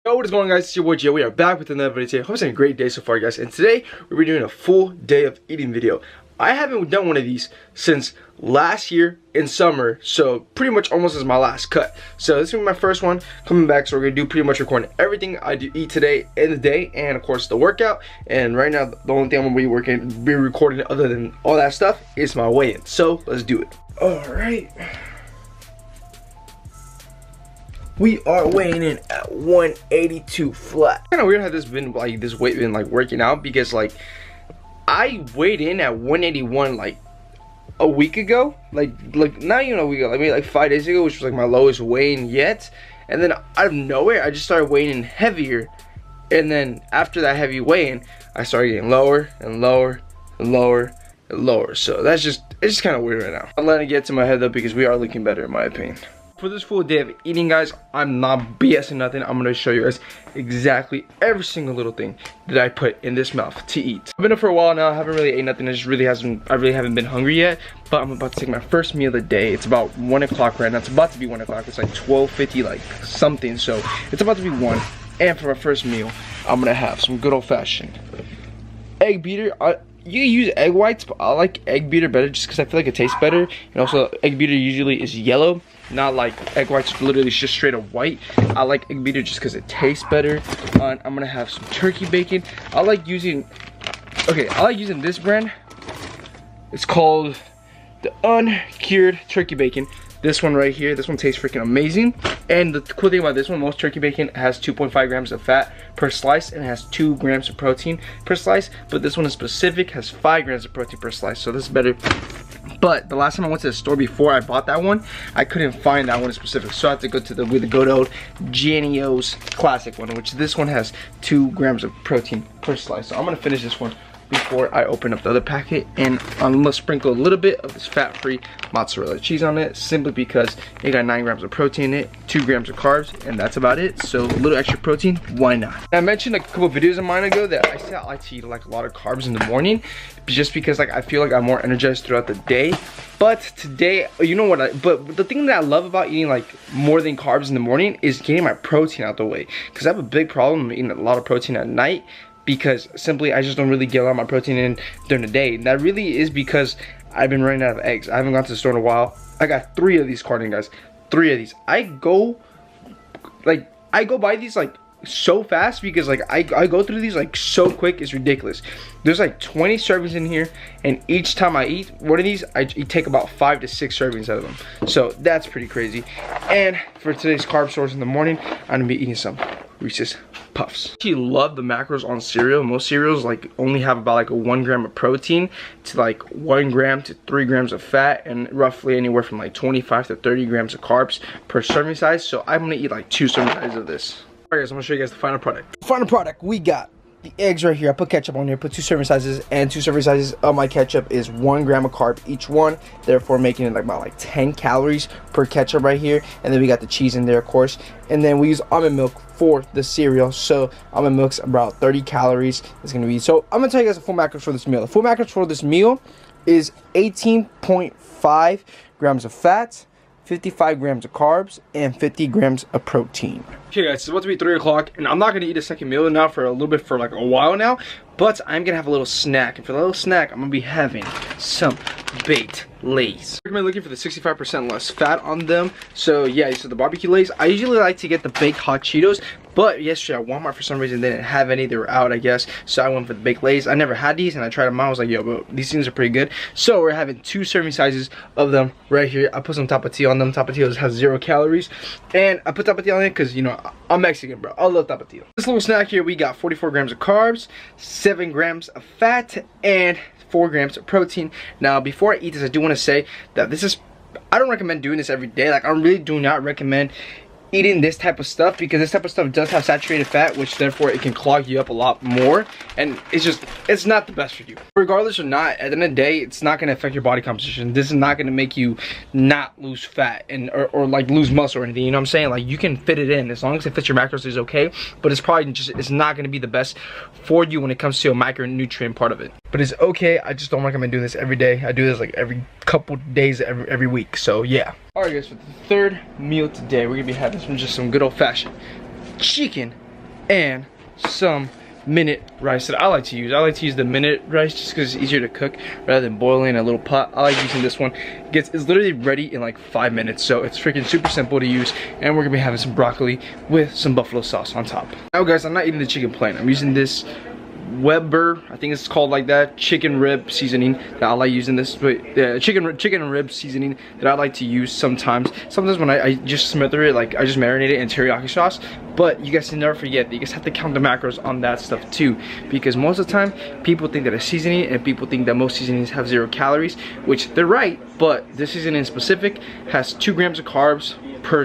Yo, what is going on, guys? It's your boy Jay. We are back with another video today. Hope it's been a great day so far, guys. And today we're doing a full day of eating video. I haven't done one of these since last year in summer, so pretty much almost as my last cut. So this is gonna be my first one coming back. So we're gonna do pretty much recording everything I do eat today in the day, and of course the workout. And right now the only thing I'm gonna be recording other than all that stuff is my weigh-in. So let's do it. All right. We are weighing in at 182 flat. Kind of weird how this weight been like working out, because like I weighed in at 181 like a week ago, like not even a week ago, maybe like 5 days ago, which was like my lowest weigh-in yet. And then out of nowhere, I just started weighing in heavier, and then after that heavy weigh-in, I started getting lower and lower and lower and lower. So it's just kind of weird right now. I'm letting it get to my head though, because we are looking better in my opinion. For this full day of eating, guys, I'm not BSing nothing. I'm gonna show you guys exactly every single little thing that I put in this mouth to eat. I've been up for a while now. I haven't really ate nothing. I really haven't been hungry yet. But I'm about to take my first meal of the day. It's about 1 o'clock right now. It's about to be 1 o'clock. It's like 12:50, like something. So it's about to be 1. And for my first meal, I'm gonna have some good old-fashioned egg beater. You use egg whites, but I like egg beater better just because I feel like it tastes better. And also, egg beater usually is yellow, not like egg whites literally just straight up white. I like egg beater just because it tastes better. I'm gonna have some turkey bacon. I like using this brand. It's called the uncured turkey bacon. This one right here, this one tastes freaking amazing. And the cool thing about this one, most turkey bacon has 2.5 grams of fat per slice and it has 2 grams of protein per slice. But this one in specific has 5 grams of protein per slice, so this is better. But the last time I went to the store before I bought that one, I couldn't find that one in specific. So I had to go to the good old Janio's classic one, which this one has 2 grams of protein per slice. So I'm gonna finish this one before I open up the other packet, and I'm gonna sprinkle a little bit of this fat-free mozzarella cheese on it, simply because it got 9 grams of protein in it, 2 grams of carbs, and that's about it. So a little extra protein, why not? I mentioned a couple videos of mine ago that I said I like to eat like a lot of carbs in the morning, just because like I feel like I'm more energized throughout the day. But today, you know what? But the thing that I love about eating like more than carbs in the morning is getting my protein out the way, because I have a big problem eating a lot of protein at night, because simply I just don't really get a lot of my protein in during the day. And that really is because I've been running out of eggs. I haven't gone to the store in a while. I got 3 of these carton, guys. 3 of these. I go buy these like so fast, because like I go through these like so quick, it's ridiculous. There's like 20 servings in here, and each time I eat one of these, I take about 5 to 6 servings out of them. So that's pretty crazy. And for today's carb source in the morning, I'm gonna be eating some Reese's Puffs. I actually love the macros on cereal. Most cereals like only have about like a 1 gram of protein to like 1 gram to 3 grams of fat, and roughly anywhere from like 25 to 30 grams of carbs per serving size. So I'm gonna eat like 2 serving sizes of this. Alright guys, I'm gonna show you guys the final product. Final product, we got the eggs right here. I put ketchup on here, put 2 serving sizes, and 2 serving sizes of my ketchup is 1 gram of carb each one, therefore making it like about like 10 calories per ketchup right here. And then we got the cheese in there, of course. And then we use almond milk for the cereal, so almond milk's about 30 calories. It's gonna be, so I'm gonna tell you guys the full macros for this meal. The full macros for this meal is 18.5 grams of fat, 55 grams of carbs, and 50 grams of protein. Okay guys, it's about to be 3 o'clock, and I'm not gonna eat a second meal now for a little bit, for like a while now, but I'm gonna have a little snack. And for the little snack, I'm gonna be having some baked Lay's. I recommend looking for the 65% less fat on them. So yeah, so the barbecue Lay's, I usually like to get the baked hot Cheetos, but yesterday at Walmart for some reason they didn't have any. They were out, I guess, so I went for the baked Lay's. I never had these, and I tried them out. I was like, yo bro, these things are pretty good. So we're having 2 serving sizes of them right here. I put some Tapatio on them. Tapatio has 0 calories, and I put Tapatio on it because, you know, I'm Mexican, bro. I love Tapatio. This little snack here, we got 44 grams of carbs, 7 grams of fat, and 4 grams of protein. Now before I eat this, I do want to say that I don't recommend doing this every day. Like, I really do not recommend eating this type of stuff, because this type of stuff does have saturated fat, which therefore it can clog you up a lot more, and it's not the best for you. Regardless or not, at the end of the day, it's not going to affect your body composition. This is not going to make you not lose fat and or like lose muscle or anything, you know what I'm saying? Like, you can fit it in as long as it fits your macros, is okay, but it's probably just, it's not going to be the best for you when it comes to a micronutrient part of it. But it's okay. I just don't recommend doing this every day. I do this like every couple days, every week. So yeah. Alright guys, for the third meal today, we're gonna be having some good old-fashioned chicken and some minute rice that I like to use. I like to use the minute rice just because it's easier to cook rather than boiling in a little pot. I like using this one. It's literally ready in like 5 minutes, so it's freaking super simple to use. And we're gonna be having some broccoli with some buffalo sauce on top. Now guys, I'm not eating the chicken plain. I'm using this Weber, I think it's called like that, chicken rib seasoning that I like using this, but chicken and rib seasoning that I like to use sometimes. Sometimes when I just smother it, like I just marinate it in teriyaki sauce. But you guys can never forget that you guys have to count the macros on that stuff too, because most of the time people think that it's seasoning and people think that most seasonings have 0 calories, which they're right, but this seasoning in specific has 2 grams of carbs per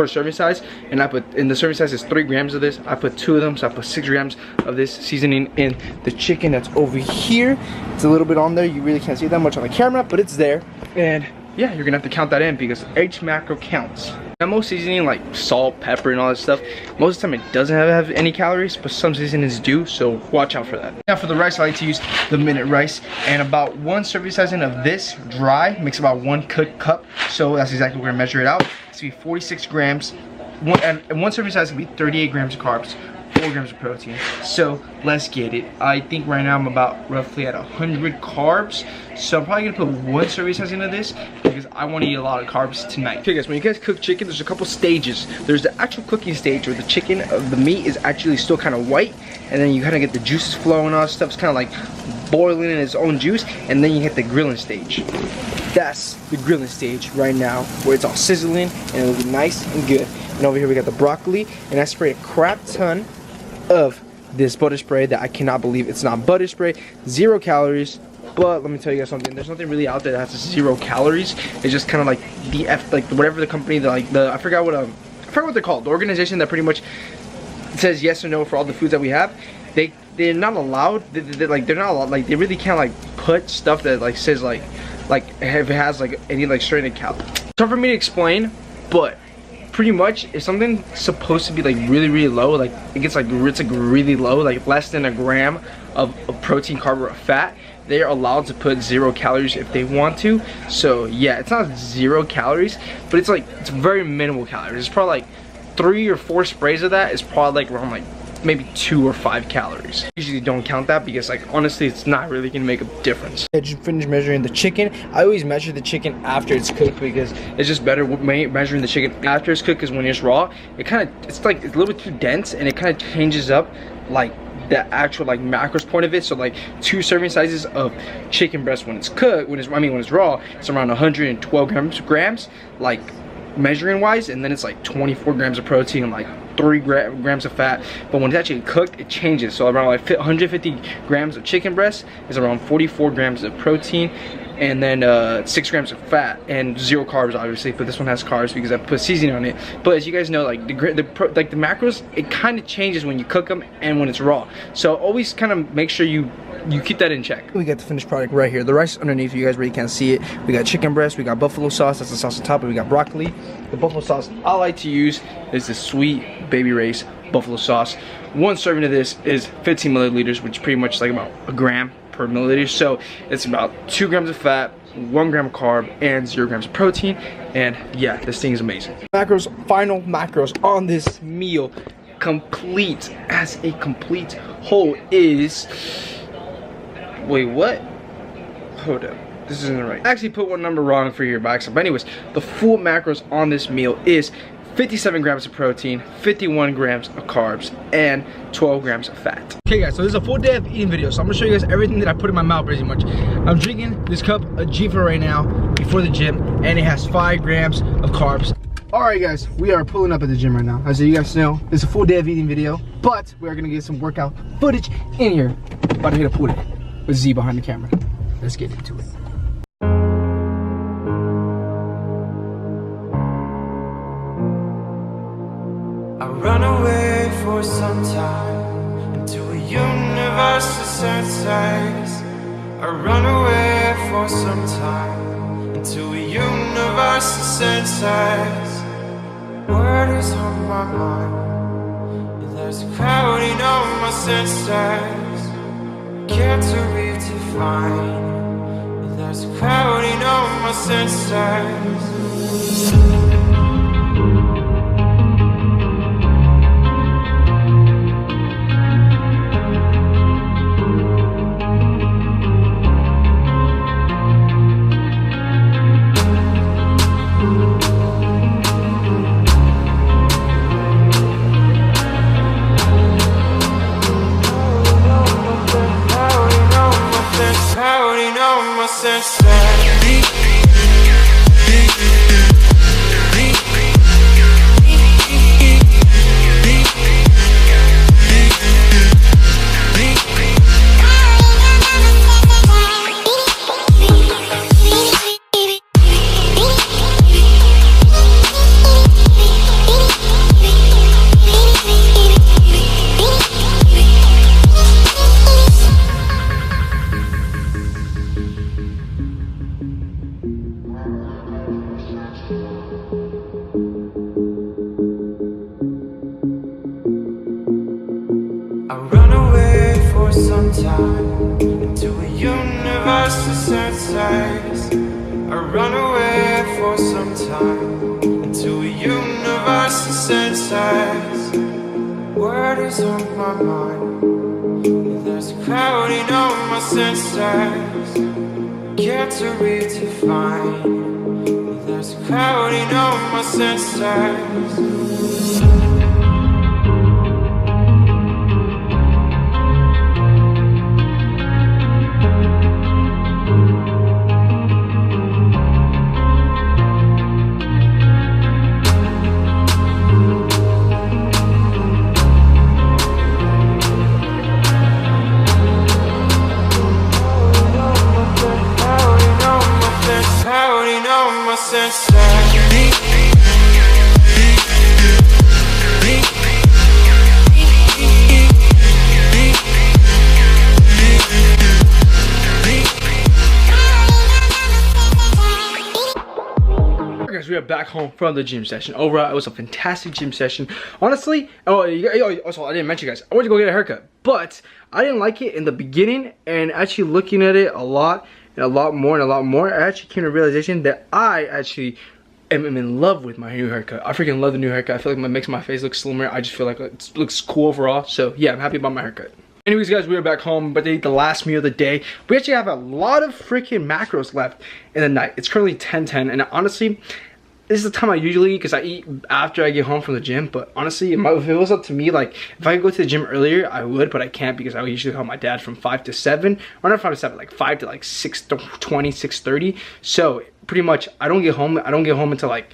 serving size, and I put in the serving size is 3 grams of this. I put 2 of them, so I put 6 grams of this seasoning in the chicken that's over here. It's a little bit on there. You really can't see that much on the camera, but it's there. And yeah, you're gonna have to count that in because each macro counts. Now most seasoning like salt, pepper, and all that stuff, most of the time it doesn't have any calories, but some seasonings do, so watch out for that. Now for the rice, I like to use the minute rice, and about 1 serving sizing of this dry makes about 1 cooked cup, so that's exactly what we're gonna measure it out. It's gonna be 46 grams, and 1 serving size is gonna be 38 grams of carbs, 4 grams of protein. So let's get it. I think right now I'm about roughly at 100 carbs, so I'm probably gonna put 1 serving size into this because I want to eat a lot of carbs tonight. Okay guys, when you guys cook chicken, there's a couple stages. There's the actual cooking stage where the chicken, the meat is actually still kind of white, and then you kind of get the juices flowing and all that stuff. It's kind of like boiling in its own juice, and then you hit the grilling stage. That's the grilling stage right now, where it's all sizzling and it'll be nice and good. And over here we got the broccoli, and I sprayed a crap ton of this butter spray that I cannot believe it's not butter spray. 0 calories, but let me tell you guys something. There's nothing really out there that has 0 calories. It's just kind of like like whatever the company that I forgot what they're called. The organization that pretty much says yes or no for all the foods that we have. They're not allowed. They're not allowed. Like they really can't like put stuff that like says like if it has like any like stranded calories. It's hard for me to explain, but pretty much if something's supposed to be like really low, like it gets like it's like really low, like less than 1 gram of protein, carb, or fat, they're allowed to put 0 calories if they want to. So yeah, it's not 0 calories, but it's like it's very minimal calories. It's probably like 3 or 4 sprays of that is probably like around like maybe 2 or 5 calories. Usually don't count that because like honestly it's not really gonna make a difference. I just finished measuring the chicken. I always measure the chicken after it's cooked because it's just better measuring the chicken after it's cooked, because when it's raw it's a little bit too dense, and it kind of changes up like the actual like macros point of it. So like 2 serving sizes of chicken breast when it's cooked, when it's raw, it's around 112 grams like measuring wise, and then it's like 24 grams of protein and like 3 grams of fat. But when it's actually cooked, it changes. So around like 150 grams of chicken breast is around 44 grams of protein, and then 6 grams of fat and 0 carbs obviously, but this one has carbs because I put seasoning on it. But as you guys know, like the macros, it kind of changes when you cook them and when it's raw, so always kind of make sure you keep that in check. We got the finished product right here. The rice underneath, you guys really can't see it. We got chicken breast, we got buffalo sauce, that's the sauce on top, and we got broccoli. The buffalo sauce I like to use is the Sweet Baby Ray's buffalo sauce. 1 serving of this is 15 milliliters, which is pretty much like about 1 gram per milliliter. So it's about 2 grams of fat, 1 gram of carb, and 0 grams of protein. And yeah, this thing is amazing. Macros, final macros on this meal, complete as a complete whole is, wait, what? Hold up, this isn't right. I actually put one number wrong for your by accident. But anyways, the full macros on this meal is 57 grams of protein, 51 grams of carbs, and 12 grams of fat. Okay guys, so this is a full day of eating video, so I'm gonna show you guys everything that I put in my mouth pretty much. I'm drinking this cup of Jiva right now before the gym, and it has 5 grams of carbs. Alright guys, we are pulling up at the gym right now. As you guys know, it's a full day of eating video, but we're gonna get some workout footage in here. About to hit a pull it with Z behind the camera. Let's get into it. I run away for some time into a universe of senses. I run away for some time into a universe of senses. Word is on my mind, there's a crowding on my senses. Can't read to find, there's a crowding on my senses. senses. I run away for some time into a universe of senses. I run away for some time into a universe of senses. Word is on my mind, there's a clouding on my senses. Get to redefine, there's a clouding on my senses. Guys, we are back home from the gym session. Overall, it was a fantastic gym session. Honestly, also I didn't mention, guys, I went to go get a haircut, but I didn't like it in the beginning, and actually looking at it a lot more, I actually came to the realization that I actually am in love with my new haircut. I freaking love the new haircut. I feel like it makes my face look slimmer. I just feel like it looks cool overall. So yeah, I'm happy about my haircut. Anyways, guys, we are back home, but they eat the last meal of the day. We actually have a lot of freaking macros left in the night. It's currently 10:10, and honestly, this is the time I usually eat because I eat after I get home from the gym. But honestly, if it was up to me, like if I could go to the gym earlier, I would, but I can't because I would usually help my dad from 5 to 7, or not 5 to 7, like 5 to like 6:20, 6:30. So pretty much, I don't get home until like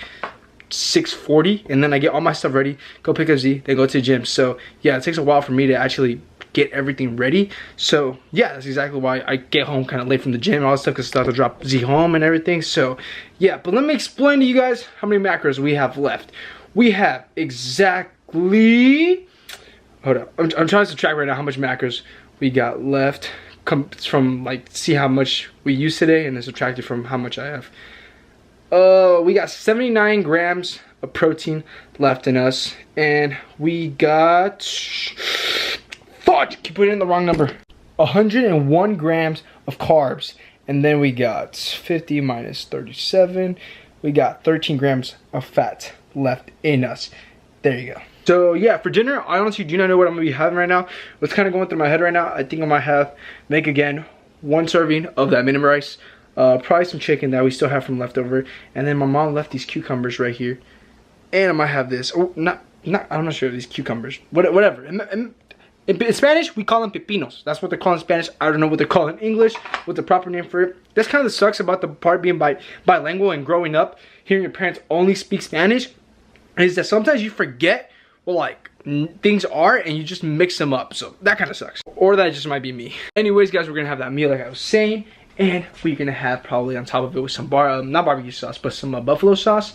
6:40, and then I get all my stuff ready, go pick up Z, then go to the gym. So yeah, it takes a while for me to actually get everything ready. So yeah, that's exactly why I get home kind of late from the gym and all that stuff, because I have to drop Z home and everything. So yeah, but let me explain to you guys how many macros we have left. We have exactly, hold up, I'm trying to subtract right now how much macros we got left. Comes from like, see how much we used today and then subtract it from how much I have. We got 79 grams of protein left in us, and we got, keep putting in the wrong number, 101 grams of carbs, and then we got 50 minus 37, we got 13 grams of fat left in us. There you go. So yeah, for dinner, I honestly do not know what I'm gonna be having right now. What's kind of going through my head right now, I think I might make again 1 serving of that minimum rice, probably some chicken that we still have from leftover, and then my mom left these cucumbers right here, and I might have this, I'm not sure of these cucumbers, whatever. In Spanish, we call them pepinos. That's what they're called in Spanish. I don't know what they're called in English, what the proper name for it. That's kind of sucks about the part being bilingual and growing up, hearing your parents only speak Spanish, is that sometimes you forget what like things are and you just mix them up. So that kind of sucks. Or that just might be me. Anyways, guys, we're going to have that meal like I was saying. And we're going to have probably on top of it with some not barbecue sauce, but some buffalo sauce.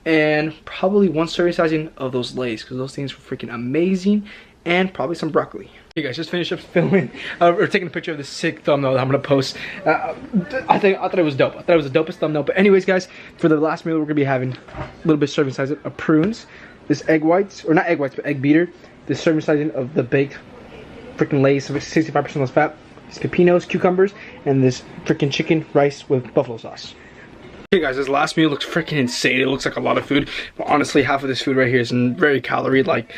And probably 1 serving sizing of those Lay's, because those things were freaking amazing. And probably some broccoli. Hey guys, just finished up filming or taking a picture of this sick thumbnail that I'm gonna post. I thought it was dope. I thought it was the dopest thumbnail. But anyways, guys, for the last meal, we're gonna be having a little bit serving size of prunes, this egg whites, or not egg whites, but egg beater, this serving sizing of the baked freaking Lay's 65% less fat, these pepinos, cucumbers, and this freaking chicken rice with buffalo sauce. Hey guys, this last meal looks freaking insane. It looks like a lot of food, but honestly, half of this food right here is very calorie like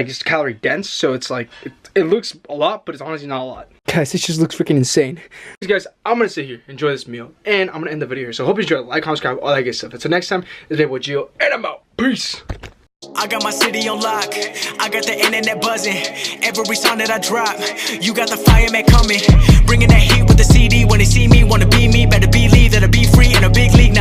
it's calorie dense, so it's like it looks a lot, but it's honestly not a lot. Guys, this just looks freaking insane. Guys, I'm gonna sit here, enjoy this meal, and I'm gonna end the video here. So hope you enjoyed. Like, comment, subscribe, all that good stuff. Until next time, this is Babe with Gio, and I'm out. Peace. I got my city on lock, I got the internet buzzing. Every song that I drop, you got the fireman coming. Bringing that heat with the CD. When they see me, wanna be me, better believe that I'll be free in a big league.